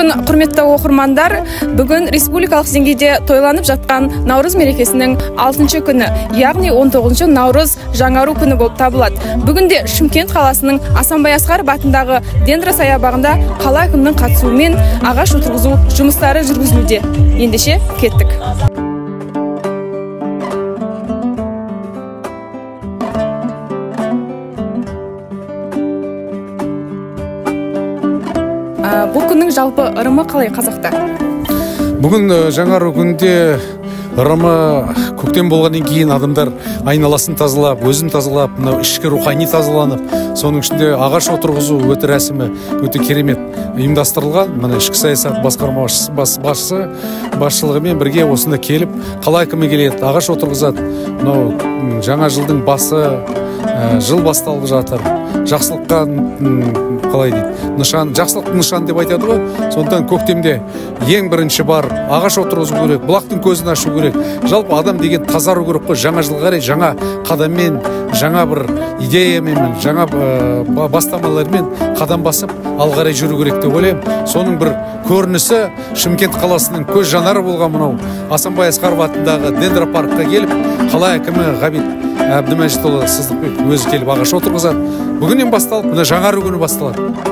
күн, құрметті оқырмандар. Бүгін республикалық деңгейде тойланып жатқан Наурыз мерекесінің 6-шы күні, яғни 19 Наурыз жаңару күні болып табылады. Бүгінде Шымкент қаласының Асанбай Асқаров атындағы Дендра саябағында қала әкімінің қатысуымен ағаш отырғызу жұмыстары жүргізілуде. Ендеше кеттік. Бұл күннің жалпы ырымы қалай қазақта? Бүгін жаңару күнде ырымы көктем болғаннан кейін адамдар айналасын тазалап, өзін тазалап, ішкі рухани тазаланып, соның ішінде ағаш отырғызу өте рәсімі өте керемет ұйымдастырылған. Мына ішкі саясат басқарма басшылығымен бірге осында келіп, қала әкімі келеді, ағаш отырғызады. Жаңа жылдың басы, жыл басталып жатыр. Жақсылыққа қалай дейді, нышан, жақсылық нышан деп айтады ғой. Сондықтан көктемде ең бірінші бар ағаш отырғызу керек, бұлақтың көзін ашу керек. Жалпы адам деген тазару керек қой. Жаңа жылға қарай жаңа қадаммен, жаңа бір идеямен, жаңа бастамалармен қадам басып алға қарай жүру керек деп ойлаймын. Соның бір көрінісі Шымкент қаласының көз жанары болған мынау Асанбай Асқаров атындағы Дендра паркқа келіп, қала әкімі Ғабит Әбдімәжитұлы Сыздықбек өзі келіп ағаш отырғызады. Бүгіннен басталып, мына жаңару күні басталады.